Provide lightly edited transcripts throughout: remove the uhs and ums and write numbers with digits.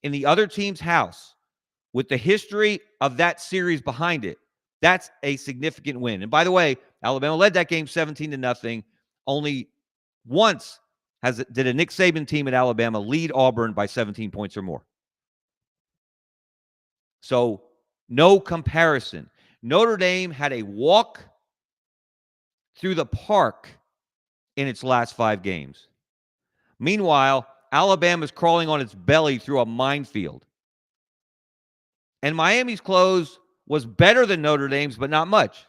in the other team's house with the history of that series behind it, that's a significant win. And by the way, Alabama led that game 17-0. Only once did a Nick Saban team at Alabama lead Auburn by 17 points or more. So no comparison. Notre Dame had a walk through the park in its last 5 games. Meanwhile, Alabama's crawling on its belly through a minefield. And Miami's close was better than Notre Dame's, but not much.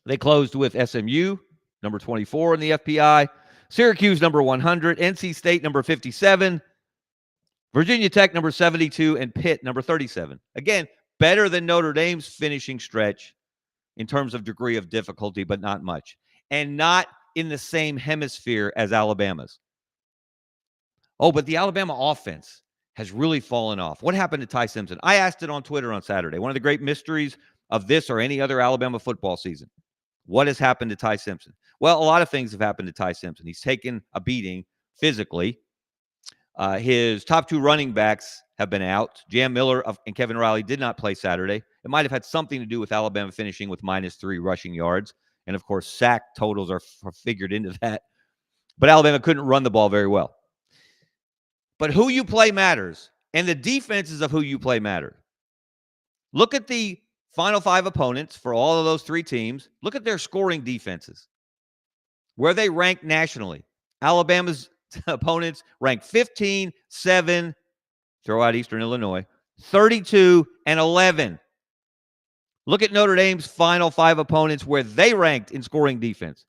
They closed with SMU, number 24 in the FPI, Syracuse, number 100, NC State, number 57, Virginia Tech, number 72, and Pitt, number 37. Again, better than Notre Dame's finishing stretch in terms of degree of difficulty, but not much. And not in the same hemisphere as Alabama's. Oh, but the Alabama offense has really fallen off. What happened to Ty Simpson? I asked it on Twitter on Saturday. One of the great mysteries of this or any other Alabama football season. What has happened to Ty Simpson? Well, a lot of things have happened to Ty Simpson. He's taken a beating physically. His top 2 running backs have been out. Jam Miller and Kevin Riley did not play Saturday. It might have had something to do with Alabama finishing with -3 rushing yards. And, of course, sack totals are figured into that. But Alabama couldn't run the ball very well. But who you play matters, and the defenses of who you play matter. Look at the Final 5 opponents for all of those 3 teams. Look at their scoring defenses, where they rank nationally. Alabama's opponents rank 15, 7, throw out Eastern Illinois, 32, and 11. Look at Notre Dame's Final 5 opponents, where they ranked in scoring defense.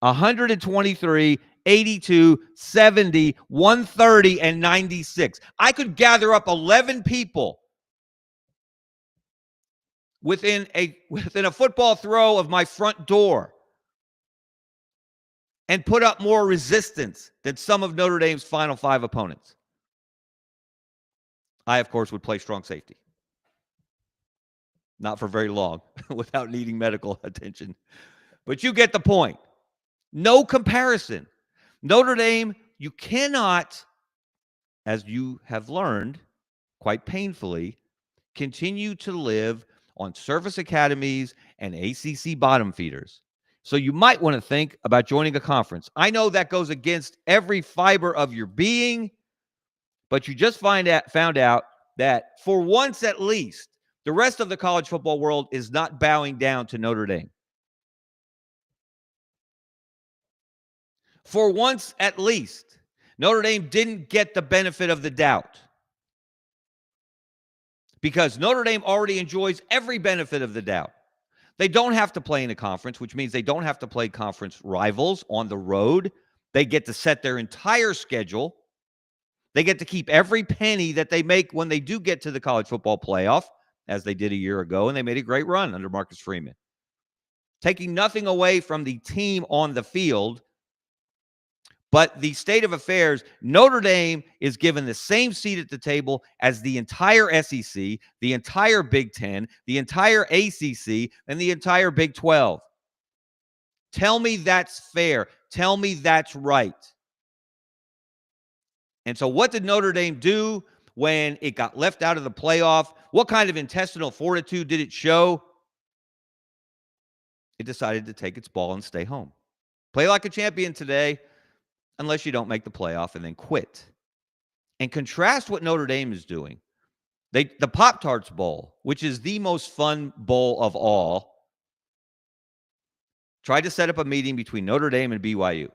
123, 82, 70, 130, and 96. I could gather up 11 people within a football throw of my front door and put up more resistance than some of Notre Dame's Final 5 opponents. I, of course, would play strong safety. Not for very long without needing medical attention. But you get the point. No comparison. Notre Dame, you cannot, as you have learned quite painfully, continue to live on service academies and ACC bottom feeders. So you might want to think about joining a conference. I know that goes against every fiber of your being, but you just found out that for once at least, the rest of the college football world is not bowing down to Notre Dame. For once at least, Notre Dame didn't get the benefit of the doubt. Because Notre Dame already enjoys every benefit of the doubt. They don't have to play in a conference, which means they don't have to play conference rivals on the road. They get to set their entire schedule. They get to keep every penny that they make when they do get to the college football playoff, as they did a year ago, and they made a great run under Marcus Freeman. Taking nothing away from the team on the field, but the state of affairs, Notre Dame is given the same seat at the table as the entire SEC, the entire Big Ten, the entire ACC, and the entire Big 12. Tell me that's fair. Tell me that's right. And so what did Notre Dame do when it got left out of the playoff? What kind of intestinal fortitude did it show? It decided to take its ball and stay home. Play like a champion today, unless you don't make the playoff and then quit. And contrast what Notre Dame is doing. The Pop-Tarts Bowl, which is the most fun bowl of all, tried to set up a meeting between Notre Dame and BYU,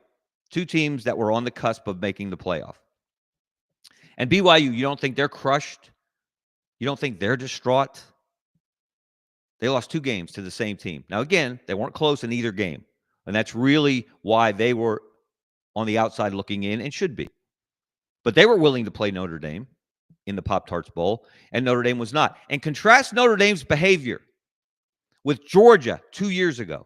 2 teams that were on the cusp of making the playoff. And BYU, you don't think they're crushed? You don't think they're distraught? They lost 2 games to the same team. Now, again, they weren't close in either game. And that's really why they were on the outside looking in and should be. But they were willing to play Notre Dame in the Pop-Tarts Bowl, and Notre Dame was not. And contrast Notre Dame's behavior with Georgia 2 years ago.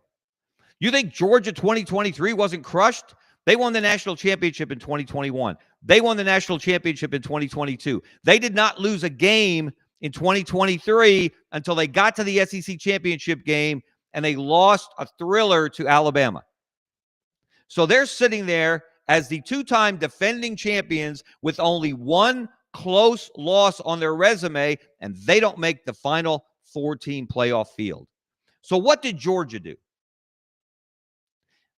You think Georgia 2023 wasn't crushed? They won the national championship in 2021. They won the national championship in 2022. They did not lose a game in 2023 until they got to the SEC championship game, and they lost a thriller to Alabama. So they're sitting there as the 2-time defending champions with only 1 close loss on their resume, and they don't make the final 14 playoff field. So what did Georgia do?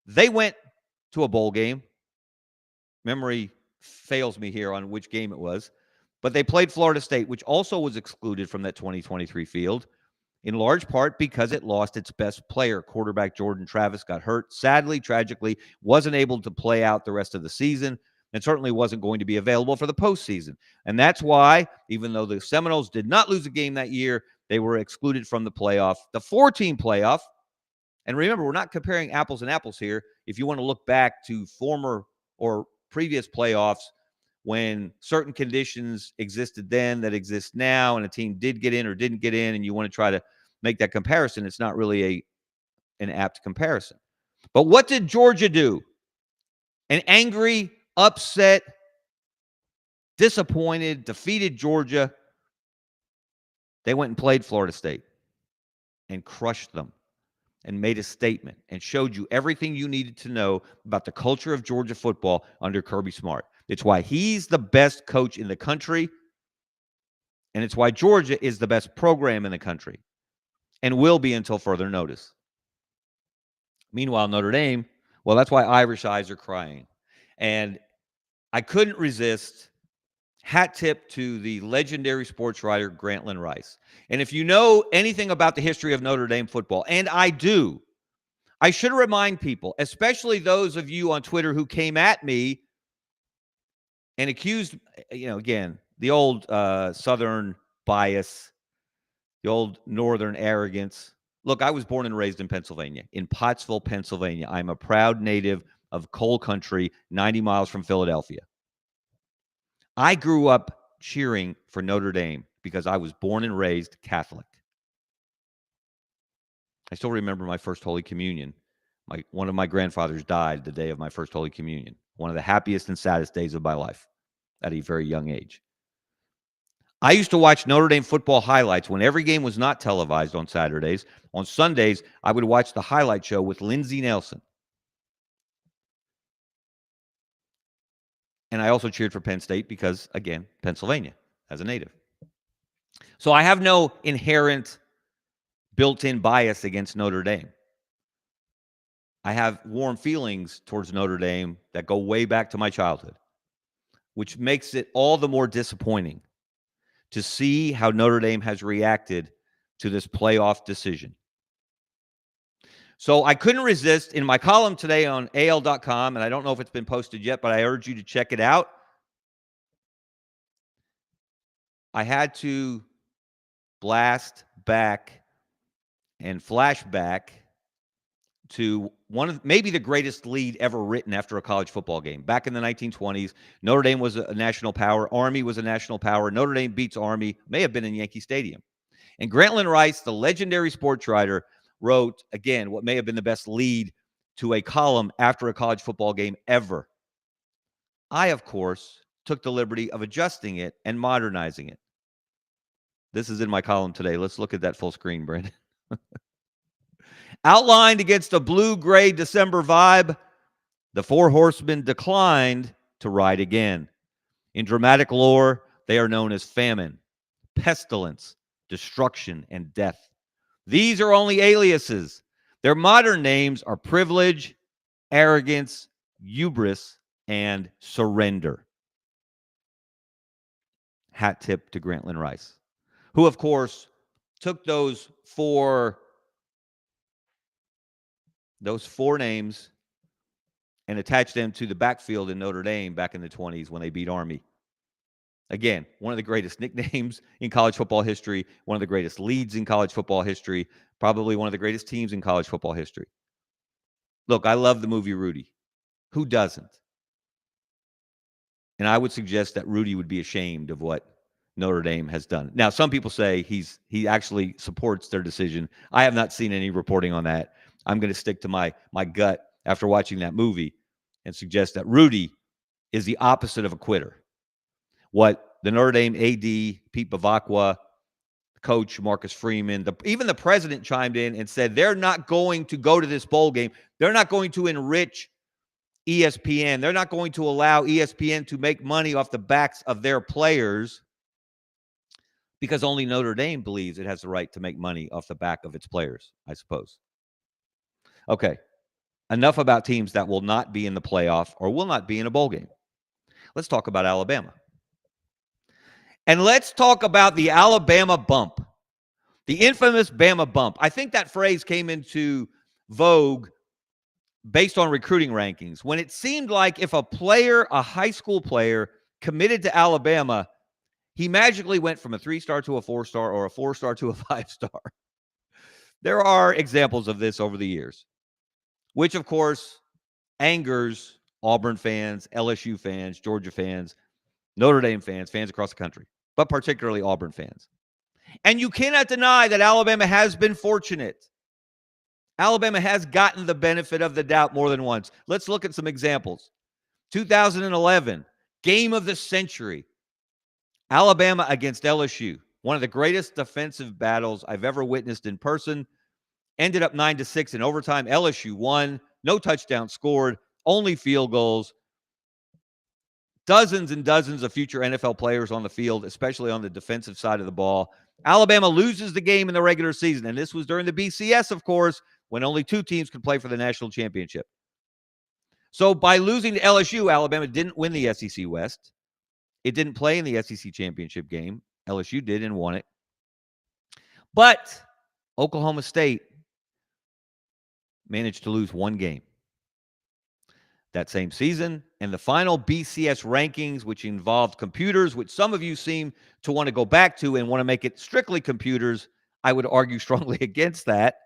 They went to a bowl game. Memory fails me here on which game it was. But they played Florida State, which also was excluded from that 2023 field, in large part because it lost its best player. Quarterback Jordan Travis got hurt. Sadly, tragically, wasn't able to play out the rest of the season, and certainly wasn't going to be available for the postseason. And that's why, even though the Seminoles did not lose a game that year, they were excluded from the playoff, the 14 playoff. And remember, we're not comparing apples and apples here. If you want to look back to former or previous playoffs when certain conditions existed then that exist now, and a team did get in or didn't get in, and you want to try to make that comparison, it's not really an apt comparison. But what did Georgia do? An angry, upset, disappointed, defeated Georgia. They went and played Florida State and crushed them and made a statement and showed you everything you needed to know about the culture of Georgia football under Kirby Smart. It's why he's the best coach in the country, and it's why Georgia is the best program in the country and will be until further notice. Meanwhile, Notre Dame, well, that's why Irish eyes are crying. And I couldn't resist. Hat tip to the legendary sports writer Grantland Rice. And if you know anything about the history of Notre Dame football, and I do, I should remind people, especially those of you on Twitter who came at me and accused, again, the old Southern bias, the old Northern arrogance. Look, I was born and raised in Pennsylvania, in Pottsville, Pennsylvania. I'm a proud native of coal country, 90 miles from Philadelphia. I grew up cheering for Notre Dame because I was born and raised Catholic. I still remember my first Holy Communion. One of my grandfathers died the day of my first Holy Communion. One of the happiest and saddest days of my life at a very young age. I used to watch Notre Dame football highlights when every game was not televised on Saturdays. On Sundays, I would watch the highlight show with Lindsey Nelson. And I also cheered for Penn State because, again, Pennsylvania as a native. So I have no inherent built-in bias against Notre Dame. I have warm feelings towards Notre Dame that go way back to my childhood, which makes it all the more disappointing to see how Notre Dame has reacted to this playoff decision. So I couldn't resist in my column today on AL.com, and I don't know if it's been posted yet, but I urge you to check it out. I had to blast back and flash back to one of maybe the greatest lead ever written after a college football game. Back in the 1920s, Notre Dame was a national power. Army was a national power. Notre Dame beats Army, may have been in Yankee Stadium. And Grantland Rice, the legendary sports writer, wrote, again, what may have been the best lead to a column after a college football game ever. I, of course, took the liberty of adjusting it and modernizing it. This is in my column today. Let's look at that full screen, Brandon. Outlined against a blue-gray December vibe, the Four Horsemen declined to ride again. In dramatic lore, they are known as famine, pestilence, destruction, and death. These are only aliases. Their modern names are privilege, arrogance, hubris, and surrender. Hat tip to Grantland Rice, who, of course, took those four names and attached them to the backfield in Notre Dame back in the 20s when they beat Army. Again, one of the greatest nicknames in college football history, one of the greatest leads in college football history, probably one of the greatest teams in college football history. Look, I love the movie Rudy. Who doesn't? And I would suggest that Rudy would be ashamed of what Notre Dame has done. Now, some people say he actually supports their decision. I have not seen any reporting on that. I'm going to stick to my gut after watching that movie and suggest that Rudy is the opposite of a quitter. What the Notre Dame AD, Pete Bavacqua, coach Marcus Freeman, even the president chimed in and said they're not going to go to this bowl game. They're not going to enrich ESPN. They're not going to allow ESPN to make money off the backs of their players because only Notre Dame believes it has the right to make money off the back of its players, I suppose. Okay, enough about teams that will not be in the playoff or will not be in a bowl game. Let's talk about Alabama. And let's talk about the Alabama bump, the infamous Bama bump. I think that phrase came into vogue based on recruiting rankings when it seemed like if a player, a high school player, committed to Alabama, he magically went from a 3-star to a 4-star or a 4-star to a 5-star. There are examples of this over the years, which, of course, angers Auburn fans, LSU fans, Georgia fans, Notre Dame fans, fans across the country, but particularly Auburn fans. And you cannot deny that Alabama has been fortunate. Alabama has gotten the benefit of the doubt more than once. Let's look at some examples. 2011, game of the century. Alabama against LSU. One of the greatest defensive battles I've ever witnessed in person. Ended up 9-6 in overtime. LSU won. No touchdowns scored. Only field goals. Dozens and dozens of future NFL players on the field, especially on the defensive side of the ball. Alabama loses the game in the regular season, and this was during the BCS, of course, when only 2 teams could play for the national championship. So by losing to LSU, Alabama didn't win the SEC West. It didn't play in the SEC championship game. LSU did and won it. But Oklahoma State managed to lose 1 game that same season. And the final BCS rankings, which involved computers, which some of you seem to want to go back to and want to make it strictly computers, I would argue strongly against that.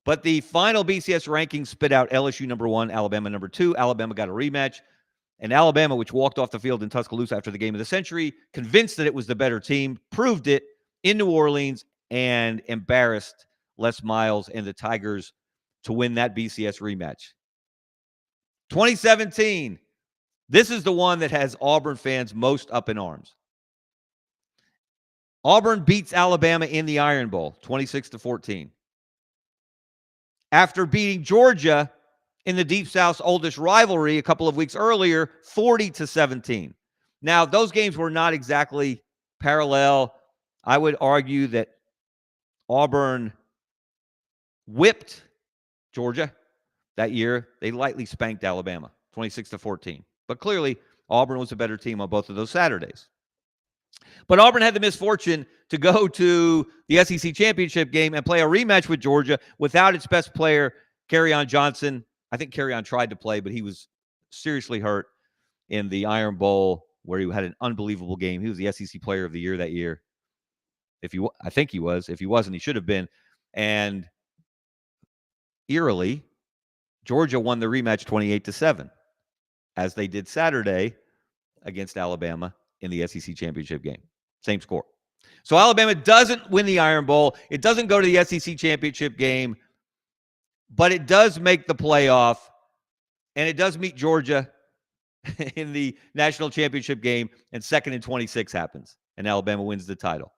But the final BCS rankings spit out LSU number 1, Alabama number 2. Alabama got a rematch. And Alabama, which walked off the field in Tuscaloosa after the game of the century, convinced that it was the better team, proved it in New Orleans, and embarrassed Les Miles and the Tigers to win that BCS rematch. 2017, this is the one that has Auburn fans most up in arms. Auburn beats Alabama in the Iron Bowl, 26-14. After beating Georgia in the Deep South's oldest rivalry a couple of weeks earlier, 40-17. Now, those games were not exactly parallel. I would argue that Auburn whipped Georgia that year. They lightly spanked Alabama, 26-14. But clearly, Auburn was a better team on both of those Saturdays. But Auburn had the misfortune to go to the SEC championship game and play a rematch with Georgia without its best player, Kerryon Johnson. I think Kerryon tried to play, but he was seriously hurt in the Iron Bowl where he had an unbelievable game. He was the SEC player of the year that year. I think he was. If he wasn't, he should have been. And eerily, Georgia won the rematch 28-7, as they did Saturday against Alabama in the SEC championship game. Same score. So Alabama doesn't win the Iron Bowl. It doesn't go to the SEC championship game, but it does make the playoff, and it does meet Georgia in the national championship game, and 2nd and 26 happens, and Alabama wins the title.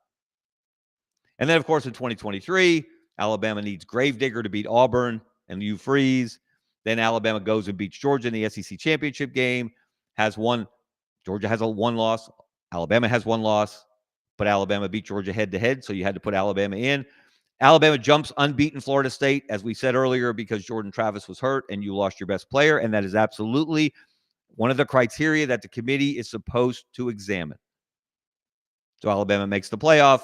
And then, of course, in 2023, Alabama needs Gravedigger to beat Auburn and Hugh Freeze. Then Alabama goes and beats Georgia in the SEC championship game, has one. Georgia has one loss. Alabama has one loss, but Alabama beat Georgia head-to-head, so you had to put Alabama in. Alabama jumps unbeaten Florida State, as we said earlier, because Jordan Travis was hurt and you lost your best player, and that is absolutely one of the criteria that the committee is supposed to examine. So Alabama makes the playoff.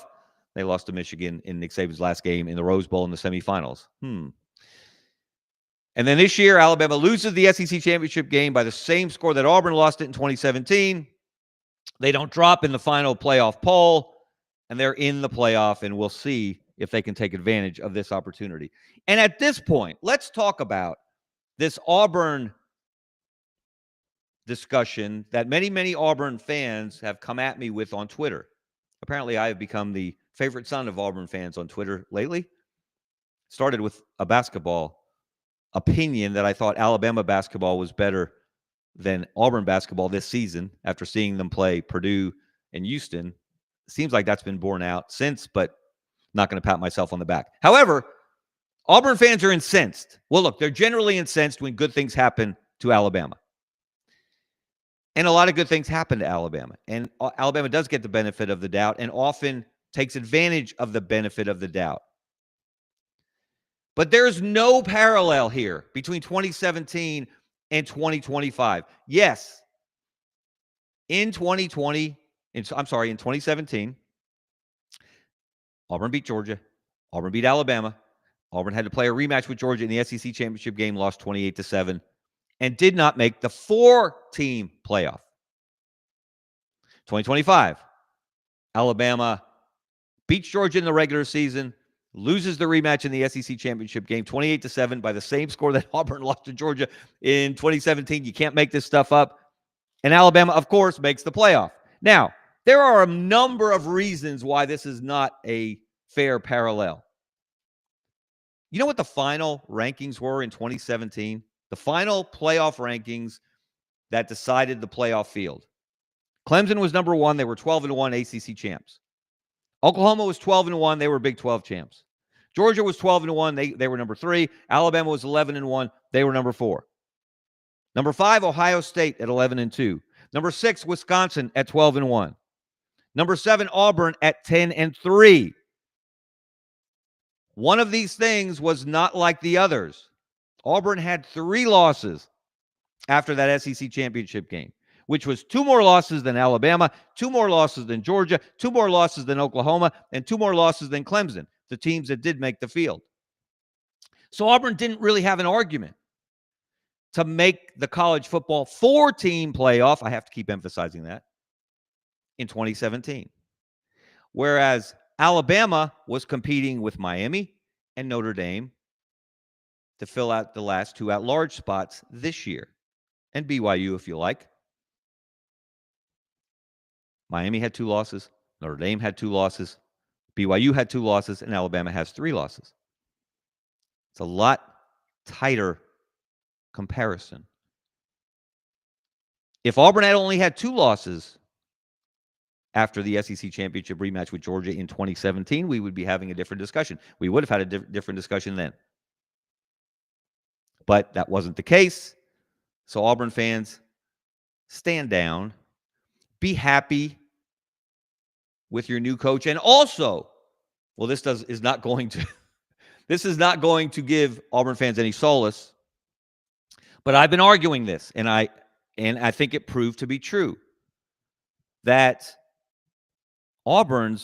They lost to Michigan in Nick Saban's last game in the Rose Bowl in the semifinals. And then this year, Alabama loses the SEC championship game by the same score that Auburn lost it in 2017. They don't drop in the final playoff poll, and they're in the playoff, and we'll see if they can take advantage of this opportunity. And at this point, let's talk about this Auburn discussion that many, many Auburn fans have come at me with on Twitter. Apparently, I have become the favorite son of Auburn fans on Twitter lately. Started with a basketball opinion that I thought Alabama basketball was better than Auburn basketball this season after seeing them play Purdue and Houston. Seems like that's been borne out since, but not going to pat myself on the back. However, Auburn fans are incensed. Well, look, they're generally incensed when good things happen to Alabama. And a lot of good things happen to Alabama. And Alabama does get the benefit of the doubt and often takes advantage of the benefit of the doubt. But there's no parallel here between 2017 and 2025. Yes, in 2017, Auburn beat Georgia. Auburn beat Alabama. Auburn had to play a rematch with Georgia in the SEC championship game, lost 28-7, and did not make the 4-team playoff. 2025, Alabama beats Georgia in the regular season, loses the rematch in the SEC championship game, 28-7, by the same score that Auburn lost to Georgia in 2017. You can't make this stuff up. And Alabama, of course, makes the playoff. Now, there are a number of reasons why this is not a fair parallel. You know what the final rankings were in 2017? The final playoff rankings that decided the playoff field. Clemson was number 1. They were 12-1 ACC champs. Oklahoma was 12-1. They were Big 12 champs. Georgia was 12-1. They were number 3. Alabama was 11-1. They were number 4. Number 5, Ohio State at 11-2. Number 6, Wisconsin at 12-1. Number 7, Auburn at 10-3. One of these things was not like the others. Auburn had 3 losses after that SEC championship game, which was 2 more losses than Alabama, 2 more losses than Georgia, 2 more losses than Oklahoma, and 2 more losses than Clemson, the teams that did make the field. So Auburn didn't really have an argument to make the college football 4-team playoff. I have to keep emphasizing that, in 2017. Whereas Alabama was competing with Miami and Notre Dame to fill out the last 2 at-large spots this year. And BYU, if you like. Miami had 2 losses. Notre Dame had 2 losses. BYU had 2 losses. And Alabama has 3 losses. It's a lot tighter comparison. If Auburn had only had 2 losses after the SEC championship rematch with Georgia in 2017, we would be having a different discussion. We would have had a different discussion then. But that wasn't the case. So Auburn fans, stand down. Be happy with your new coach. And also, well, this is not going to give Auburn fans any solace. But I've been arguing this, and I think it proved to be true, that Auburn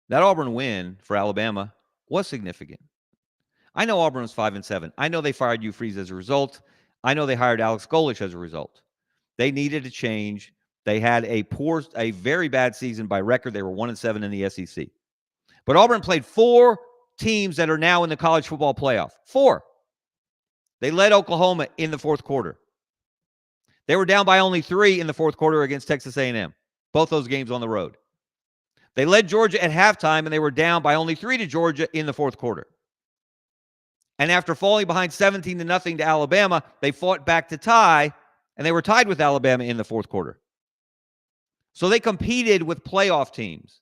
win for Alabama was significant. I know Auburn was 5-7. I know they fired Hugh Freeze as a result. I know they hired Alex Golesh as a result. They needed a change. They had a very bad season by record. They were 1-7 in the SEC. But Auburn played 4 teams that are now in the college football playoff. 4. They led Oklahoma in the fourth quarter. They were down by only 3 in the fourth quarter against Texas A&M. Both those games on the road. They led Georgia at halftime, and they were down by only 3 to Georgia in the fourth quarter. And after falling behind 17-0 to Alabama, they fought back to tie, and they were tied with Alabama in the fourth quarter. So they competed with playoff teams,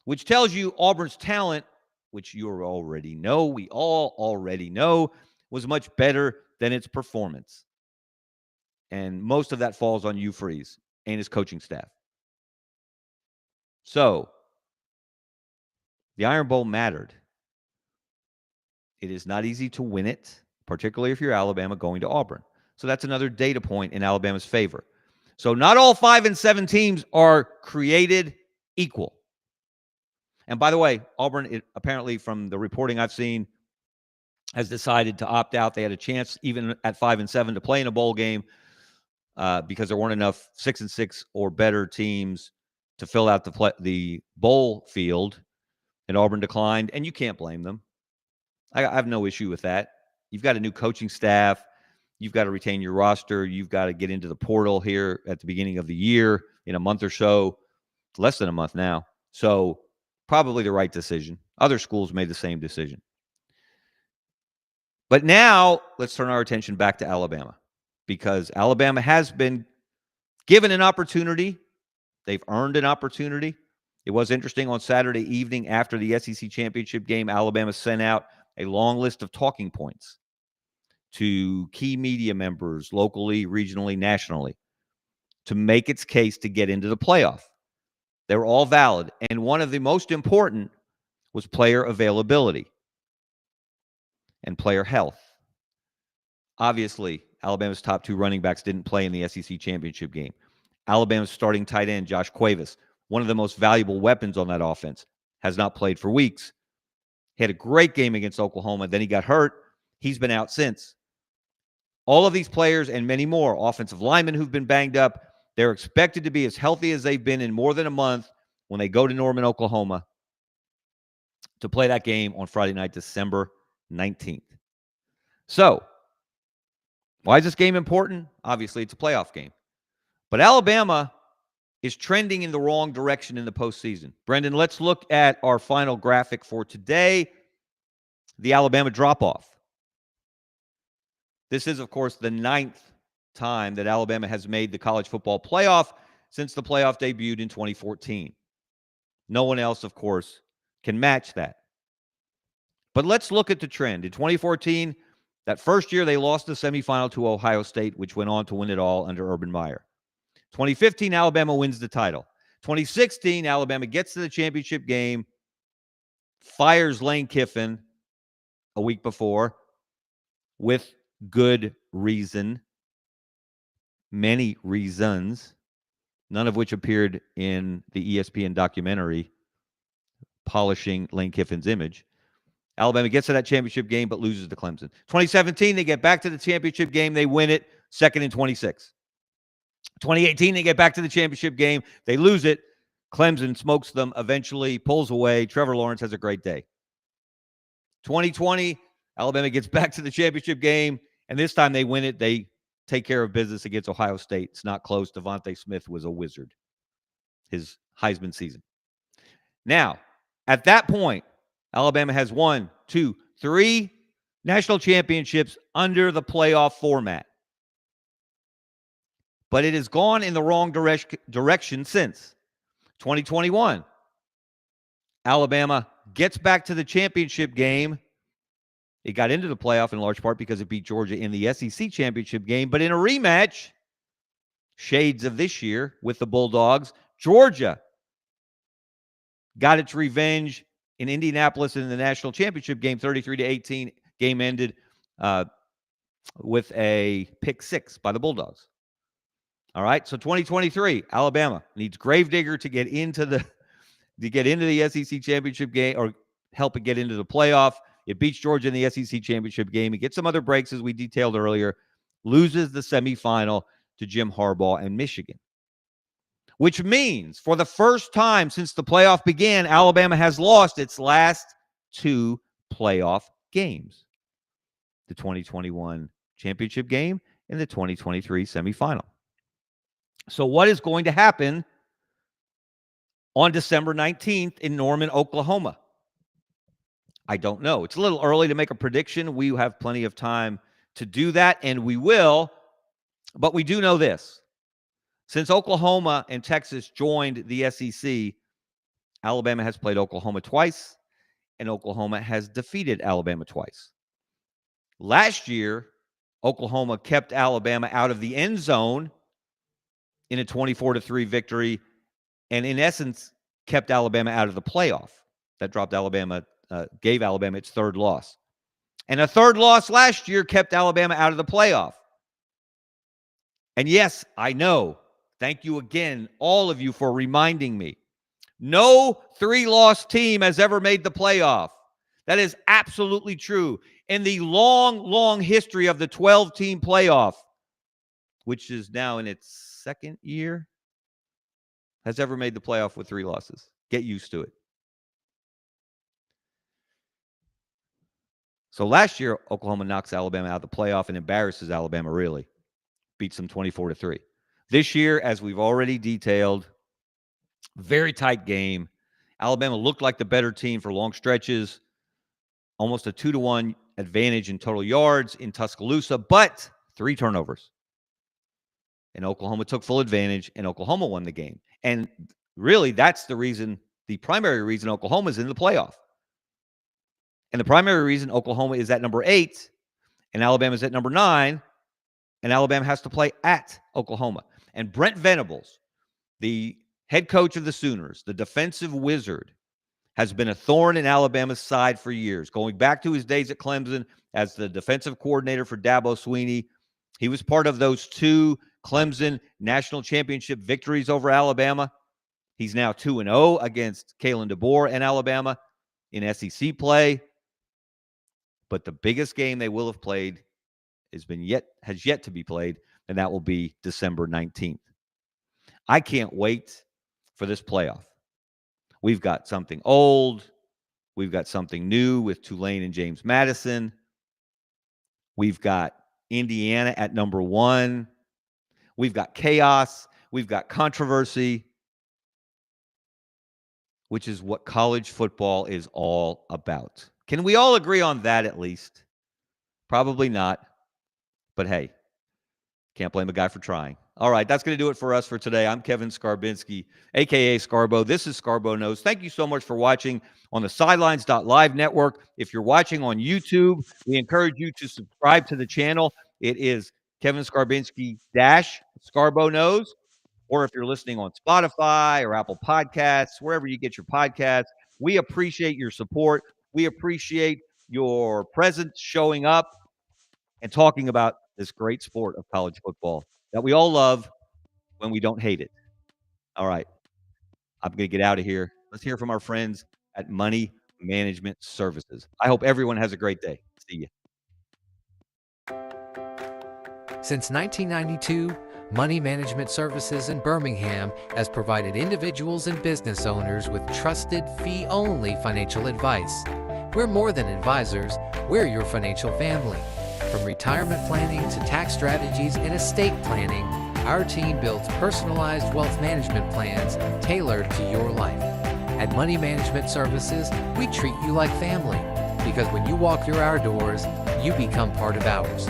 which tells you Auburn's talent, which you already know, we all already know, was much better than its performance. And most of that falls on Hugh Freeze and his coaching staff. So, the Iron Bowl mattered. It is not easy to win it, particularly if you're Alabama going to Auburn. So that's another data point in Alabama's favor. So not all 5-7 teams are created equal. And by the way, Auburn, apparently from the reporting I've seen, has decided to opt out. They had a chance, even at 5-7, to play in a bowl game because there weren't enough 6-6 or better teams to fill out the bowl field, and Auburn declined, and you can't blame them. I have no issue with that. You've got a new coaching staff. You've got to retain your roster. You've got to get into the portal here at the beginning of the year in a month or so, less than a month now. So probably the right decision. Other schools made the same decision. But now let's turn our attention back to Alabama, because Alabama has been given an opportunity. They've earned an opportunity It was interesting on Saturday evening after the SEC championship game, Alabama sent out a long list of talking points to key media members locally, regionally, nationally to make its case to get into the playoff. They were all valid. And one of the most important was player availability and player health. Obviously, Alabama's top two running backs didn't play in the SEC championship game. Alabama's starting tight end, Josh Cuevas, one of the most valuable weapons on that offense, has not played for weeks. He had a great game against Oklahoma. Then he got hurt. He's been out since. All of these players and many more, offensive linemen who've been banged up, they're expected to be as healthy as they've been in more than a month when they go to Norman, Oklahoma to play that game on Friday night, December 19th. So, why is this game important? Obviously, it's a playoff game. But Alabama is trending in the wrong direction in the postseason. Brendan, let's look at our final graphic for today, the Alabama drop-off. This is, of course, the 9th time that Alabama has made the college football playoff since the playoff debuted in 2014. No one else, of course, can match that. But let's look at the trend. In 2014, that first year, they lost the semifinal to Ohio State, which went on to win it all under Urban Meyer. 2015, Alabama wins the title. 2016, Alabama gets to the championship game, fires Lane Kiffin a week before with good reason, many reasons, none of which appeared in the ESPN documentary polishing Lane Kiffin's image. Alabama gets to that championship game but loses to Clemson. 2017, they get back to the championship game. They win it, 2nd and 26. 2018, they get back to the championship game. They lose it. Clemson smokes them, eventually pulls away. Trevor Lawrence has a great day. 2020, Alabama gets back to the championship game, and this time they win it. They take care of business against Ohio State. It's not close. Devontae Smith was a wizard, his Heisman season. Now, at that point, Alabama has 1, 2, 3 national championships under the playoff format. But it has gone in the wrong direction since 2021. Alabama gets back to the championship game. It got into the playoff in large part because it beat Georgia in the SEC championship game. But in a rematch, shades of this year with the Bulldogs, Georgia got its revenge in Indianapolis in the national championship game, 33-18. Game ended with a pick 6 by the Bulldogs. All right, so 2023, Alabama needs Gravedigger to get into the SEC championship game or help it get into the playoff. It beats Georgia in the SEC championship game. It gets some other breaks, as we detailed earlier, loses the semifinal to Jim Harbaugh and Michigan, which means for the first time since the playoff began, Alabama has lost its last 2 playoff games, the 2021 championship game and the 2023 semifinal. So what is going to happen on December 19th in Norman, Oklahoma? I don't know. It's a little early to make a prediction. We have plenty of time to do that, and we will. But we do know this. Since Oklahoma and Texas joined the SEC, Alabama has played Oklahoma twice, and Oklahoma has defeated Alabama twice. Last year, Oklahoma kept Alabama out of the end zone in a 24-3 victory, and in essence, kept Alabama out of the playoff. That gave Alabama its 3rd loss. And a 3rd loss last year kept Alabama out of the playoff. And yes, I know. Thank you again, all of you, for reminding me. No 3-loss team has ever made the playoff. That is absolutely true. In the long, long history of the 12-team playoff, which is now in its 2nd year, has ever made the playoff with 3 losses. Get used to it. So last year, Oklahoma knocks Alabama out of the playoff and embarrasses Alabama, really. Beats them 24-3. This year, as we've already detailed, very tight game. Alabama looked like the better team for long stretches. Almost a 2-1 advantage in total yards in Tuscaloosa, but 3 turnovers. And Oklahoma took full advantage, and Oklahoma won the game. And really, that's the reason the primary reason Oklahoma is in the playoff. And the primary reason Oklahoma is at number 8 and Alabama is at number 9, and Alabama has to play at Oklahoma. And Brent Venables, the head coach of the Sooners, the defensive wizard, has been a thorn in Alabama's side for years. Going back to his days at Clemson as the defensive coordinator for Dabo Swinney, he was part of those 2 Clemson national championship victories over Alabama. He's now 2-0 against Kalen DeBoer and Alabama in SEC play. But the biggest game they will have played has yet to be played, and that will be December 19th. I can't wait for this playoff. We've got something old. We've got something new with Tulane and James Madison. We've got Indiana at number 1. We've got chaos. We've got controversy, which is what college football is all about. Can we all agree on that at least? Probably not. But hey, can't blame a guy for trying. All right, that's going to do it for us for today. I'm Kevin Scarbinsky, a.k.a. Scarbo. This is Scarbo Knows. Thank you so much for watching on the Sidelines.live network. If you're watching on YouTube, we encourage you to subscribe to the channel. It is Kevin Scarbinsky Scarbo Knows. Or if you're listening on Spotify or Apple Podcasts, wherever you get your podcasts, we appreciate your support. We appreciate your presence showing up and talking about this great sport of college football that we all love when we don't hate it. All right. I'm going to get out of here. Let's hear from our friends at Money Management Services. I hope everyone has a great day. See you. Since 1992, Money Management Services in Birmingham has provided individuals and business owners with trusted, fee-only financial advice. We're more than advisors, we're your financial family. From retirement planning to tax strategies and estate planning, our team builds personalized wealth management plans tailored to your life. At Money Management Services, we treat you like family, because when you walk through our doors, you become part of ours.